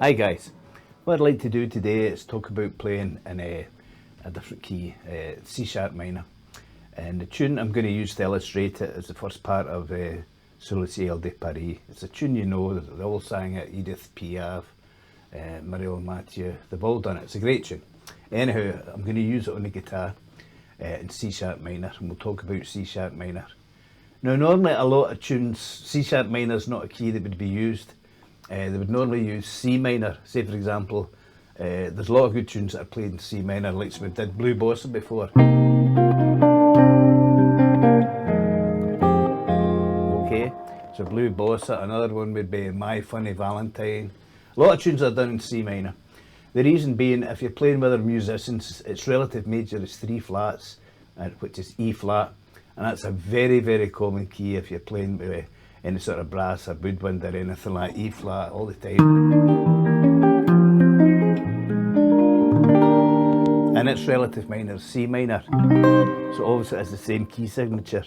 Hi guys, what I'd like to do today is talk about playing in a different key, C sharp minor. And the tune I'm going to use to illustrate it is the first part of Sous le ciel de Paris. It's a tune you know, they all sang it, Edith Piaf, Marilyn Mathieu, they've all done it, it's a great tune. Anyhow, I'm going to use it on the guitar in C sharp minor, and we'll talk about C sharp minor. Now normally a lot of tunes, C sharp minor is not a key that would be used. They would normally use C minor. Say for example, there's a lot of good tunes that are played in C minor, like we did Blue Bossa before. Okay, so Blue Bossa, another one would be My Funny Valentine. A lot of tunes are done in C minor. The reason being, if you're playing with other musicians, its relative major is 3 flats, which is E flat, and that's a very, very common key if you're playing with any sort of brass or woodwind or anything like E flat all the time. And its relative minor is C minor, so obviously it has the same key signature.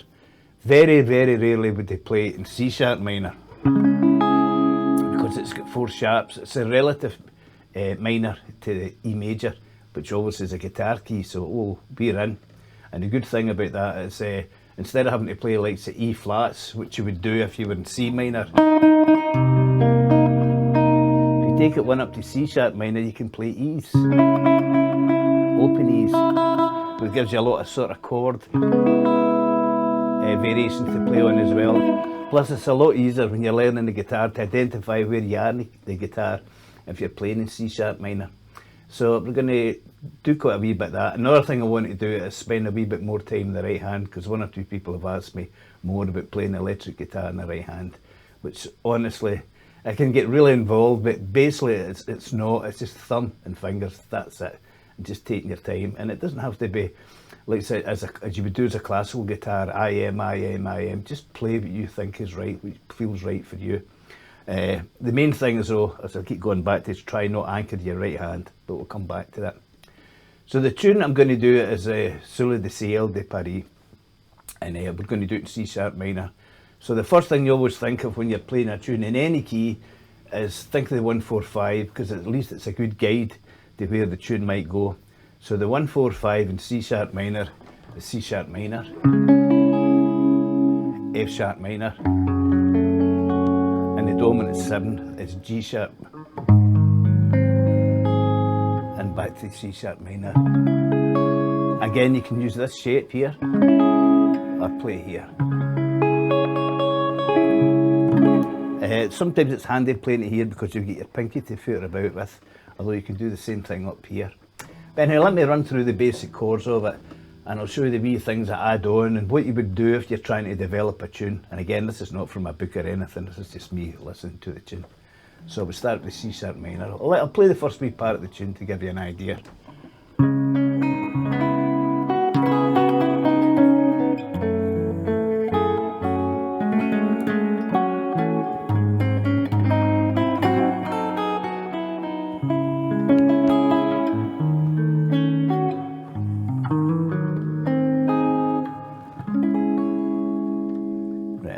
Very, very rarely would they play it in C sharp minor because it's got 4 sharps. It's a relative minor to the E major, which obviously is a guitar key, so we're in. And the good thing about that is instead of having to play like the E flats, which you would do if you were in C minor, if you take it one up to C sharp minor, you can play E's, open E's, which gives you a lot of sort of chord variations to play on as well. Plus it's a lot easier when you're learning the guitar to identify where you are in the guitar if you're playing in C sharp minor. So we're going to do quite a wee bit of that. Another thing I want to do is spend a wee bit more time in the right hand, because 1 or 2 people have asked me more about playing electric guitar in the right hand, which honestly I can get really involved, but basically it's just thumb and fingers, that's it, and just taking your time. And it doesn't have to be like I said, as you would do as a classical guitar, I am, just play what you think is right, what feels right for you. The main thing is though, as I keep going back to, is try not anchor your right hand, but we'll come back to that. So the tune I'm going to do is Sous le ciel de Paris, and we're going to do it in C sharp minor. So the first thing you always think of when you're playing a tune in any key is think of the 1-4-5, because at least it's a good guide to where the tune might go. So the 1-4-5 in C sharp minor is C sharp minor, F sharp minor, and the dominant 7 is G sharp, and back to C sharp minor. Again, you can use this shape here or play here. Sometimes it's handy playing it here because you get your pinky to foot about with, although you can do the same thing up here. But anyway, let me run through the basic chords of it, and I'll show you the wee things that add on and what you would do if you're trying to develop a tune. And again, this is not from a book or anything, this is just me listening to the tune. So we start with C sharp minor. I'll play the first wee part of the tune to give you an idea.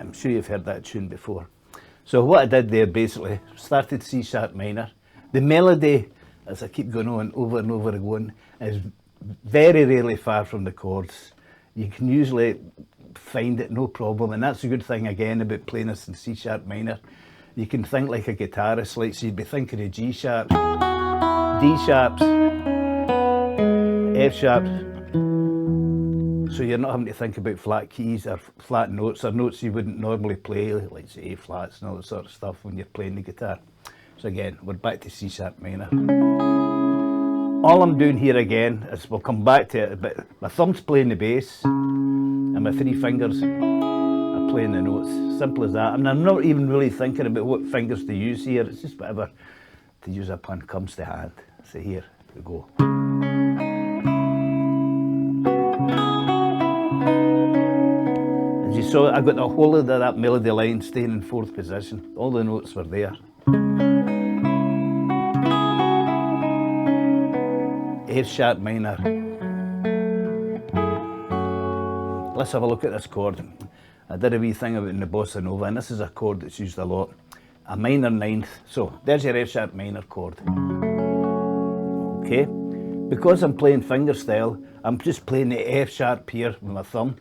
I'm sure you've heard that tune before. So what I did there basically, started C sharp minor. The melody, as I keep going on over and over again, is very rarely far from the chords. You can usually find it no problem, and that's a good thing again about playing this in C sharp minor. You can think like a guitarist, like so you'd be thinking of G sharps, D sharps, F sharps. So you're not having to think about flat keys or flat notes or notes you wouldn't normally play, like say A flats and all that sort of stuff when you're playing the guitar. So again, we're back to C sharp minor. All I'm doing here again is, we'll come back to it, but my thumb's playing the bass and my 3 fingers are playing the notes. Simple as that. And I'm not even really thinking about what fingers to use here, it's just whatever, to use a pun, comes to hand. So here we go. So I got the whole of that melody line staying in 4th position. All the notes were there. F sharp minor. Let's have a look at this chord. I did a wee thing about in the bossa nova, and this is a chord that's used a lot. A minor 9th. So there's your F sharp minor chord. Okay. Because I'm playing fingerstyle, I'm just playing the F sharp here with my thumb,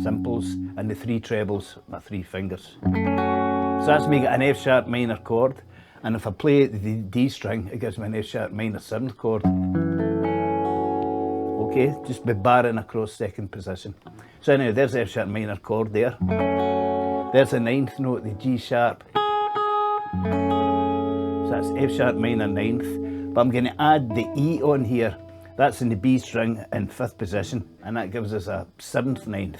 simples, and the 3 trebles with my 3 fingers. So that's me getting an F sharp minor chord, and if I play the D string, it gives me an F sharp minor 7th chord. Okay, just by barring across 2nd position. So anyway, there's F sharp minor chord there. There's the 9th note, the G sharp. So that's F sharp minor 9th. But I'm going to add the E on here. That's in the B string in 5th position, and that gives us a 7th 9th.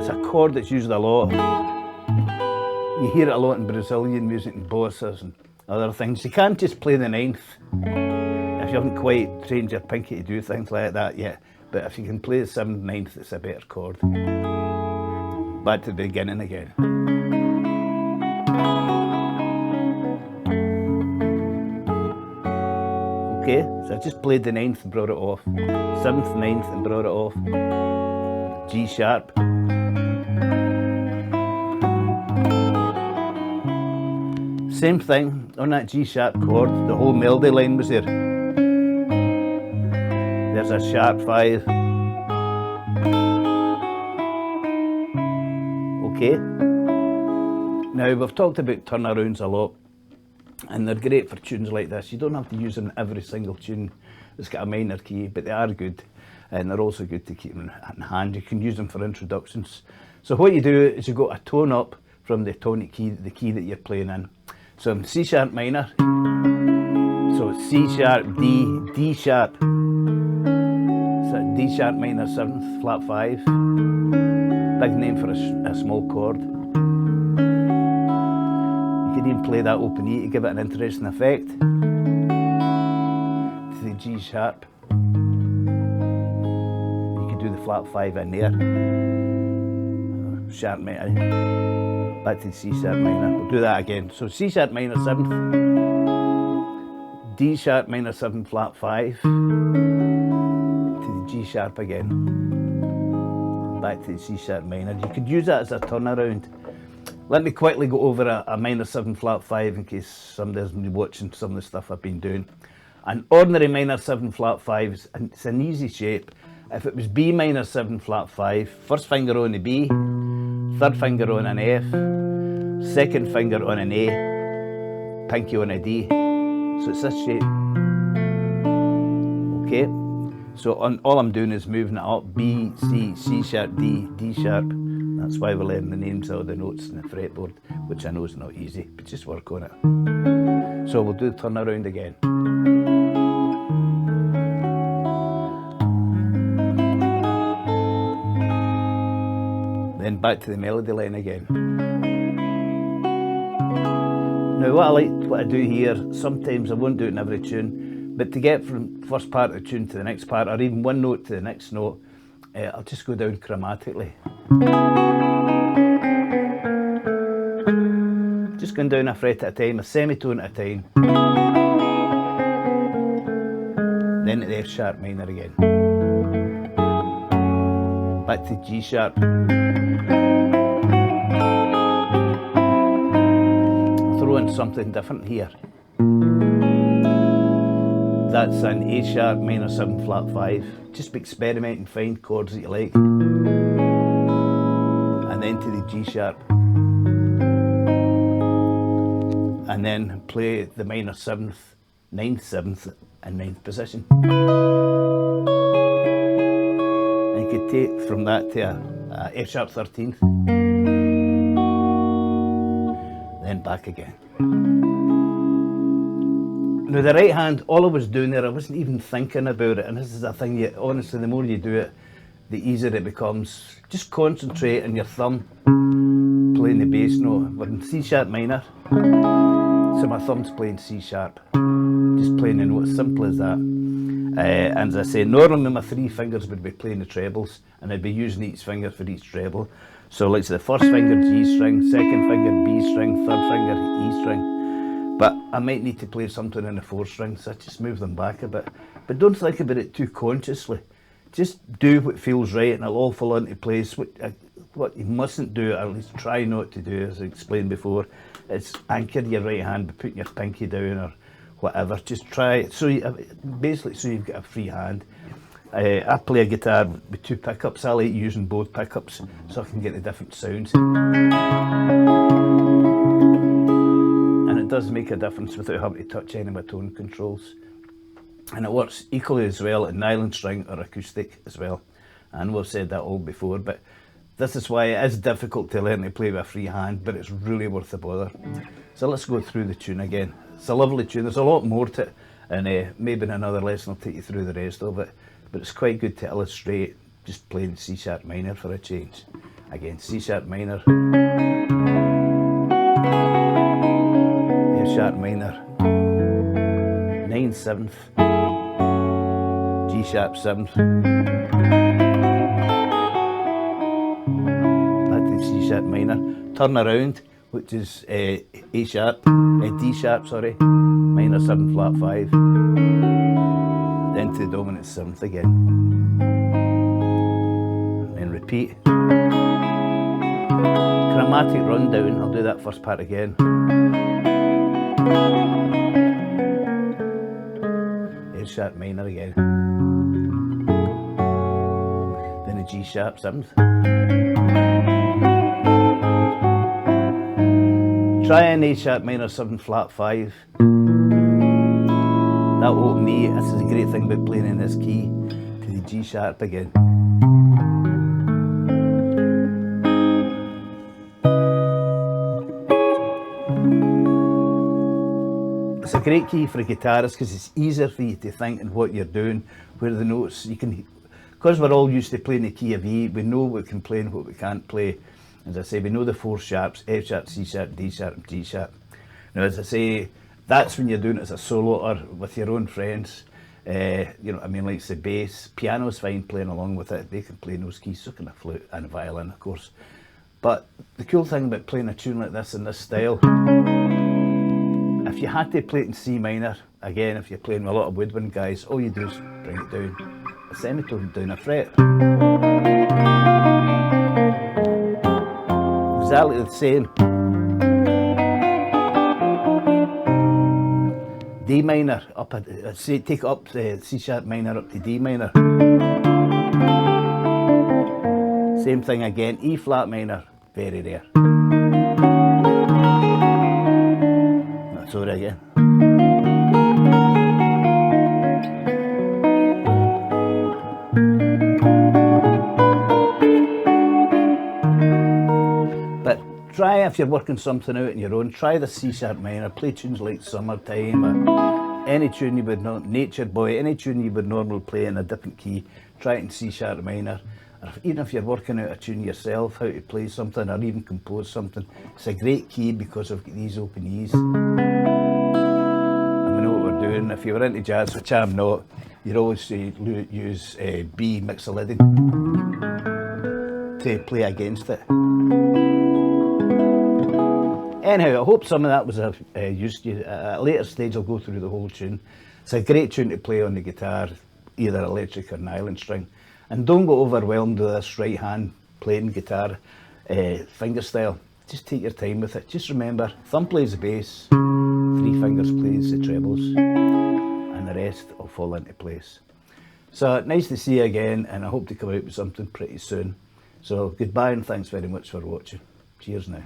It's a chord that's used a lot. You hear it a lot in Brazilian music and bossas and other things. You can't just play the 9th if you haven't quite trained your pinky to do things like that yet. But if you can play the 7th 9th, it's a better chord. Back to the beginning again. Okay, so I just played the 9th and brought it off. 7th, 9th and brought it off. G sharp. Same thing on that G sharp chord, the whole melody line was there. There's a sharp 5. Okay. Now we've talked about turnarounds a lot, and they're great for tunes like this. You don't have to use them in every single tune that's got a minor key, but they are good, and they're also good to keep in hand. You can use them for introductions. So what you do is you go a tone up from the tonic key, the key that you're playing in. So I'm C sharp minor, so C sharp, D, D sharp, so D sharp minor 7th, flat 5, big name for a small chord. You could even play that open E to give it an interesting effect. To the G sharp, you could do the flat 5 in there, sharp minor. Back to C sharp minor. We'll do that again. So C sharp minor 7th, D sharp minor 7 flat 5, to the G sharp again. Back to the C sharp minor. You could use that as a turnaround. Let me quickly go over a minor 7 flat 5 in case somebody's been watching some of the stuff I've been doing. An ordinary minor 7 flat 5, it's an easy shape. If it was B minor 7 flat 5, first finger on the B, 3rd finger on an F, 2nd finger on an A, pinky on a D. So it's this shape. Okay, so all I'm doing is moving it up, B, C, C sharp, D, D sharp. That's why we're learning the names of the notes in the fretboard, which I know is not easy, but just work on it. So we'll do the turnaround again. Then back to the melody line again. Now what I do here, sometimes I won't do it in every tune, but to get from first part of the tune to the next part, or even one note to the next note, I'll just go down chromatically. Just going down a fret at a time, a semitone at a time. Then at the F sharp minor again. Back to G sharp. I'll throw in something different here. That's an A sharp minor 7 flat 5. Just experiment and find chords that you like. And then to the G sharp. And then play the minor 7th, 9th, 7th and 9th position. And you could take from that to a F sharp 13th. Then back again. Now the right hand, all I was doing there, I wasn't even thinking about it, and this is a thing, honestly, the more you do it, the easier it becomes. Just concentrate on your thumb, playing the bass note. We're in C sharp minor, so my thumb's playing C sharp. Just playing the note, simple as that. And as I say, normally my 3 fingers would be playing the trebles, and I'd be using each finger for each treble. So like the first finger G string, second finger B string, third finger E string. But I might need to play something in the 4 strings, so I just move them back a bit. But don't think about it too consciously. Just do what feels right and it'll all fall into place. What you mustn't do, or at least try not to do, as I explained before, is anchor your right hand by putting your pinky down or whatever. Just try it, so basically so you've got a free hand. I play a guitar with 2 pickups. I like using both pickups so I can get the different sounds. And it does make a difference without having to touch any of my tone controls. And it works equally as well in nylon string or acoustic as well. And we've said that all before, but this is why it is difficult to learn to play with a free hand, but it's really worth the bother. So let's go through the tune again. It's a lovely tune. There's a lot more to it, and maybe in another lesson I'll take you through the rest of it. But it's quite good to illustrate just playing C sharp minor for a change. Again, C sharp minor, F sharp minor, 9 7th, G sharp 7th, back to C sharp minor, turn around, which is D sharp, sorry, minor 7 flat 5, then to the dominant 7th again, and then repeat. Chromatic rundown, I'll do that first part again. A sharp minor again, then a G sharp 7th. Try an A sharp minor 7 flat 5. That will open E. This is a great thing about playing in this key, to the G sharp again. It's a great key for a guitarist because it's easier for you to think in what you're doing, where the notes you can, because we're all used to playing the key of E, we know what we can play and what we can't play. As I say, we know the 4 sharps, F sharp, C sharp, D sharp and G sharp. Now as I say, that's when you're doing it as a solo or with your own friends. You know what I mean, like the bass. Piano's fine playing along with it, they can play in those keys, so can a flute and a violin of course. But the cool thing about playing a tune like this in this style, if you had to play it in C minor, again if you're playing with a lot of woodwind guys, all you do is bring it down a semitone, down a fret. Exactly the same. D minor, up say take up the C sharp minor up to D minor. Same thing again, E flat minor, very rare. That's over again. But try, if you're working something out on your own, try the C sharp minor, play tunes like Summertime or any tune you would know, Nature Boy, any tune you would normally play in a different key, try it in C sharp minor. Or even if you're working out a tune yourself, how to play something or even compose something, it's a great key because of these open E's. And we know what we're doing. If you were into jazz, which I'm not, you'd always use B mixolydian to play against it. Anyhow, I hope some of that was of use to you. At a later stage I'll go through the whole tune. It's a great tune to play on the guitar, either electric or nylon string. And don't go overwhelmed with this right hand playing guitar fingerstyle. Just take your time with it. Just remember, thumb plays the bass, 3 fingers plays the trebles, and the rest will fall into place. So nice to see you again, and I hope to come out with something pretty soon. So goodbye and thanks very much for watching. Cheers now.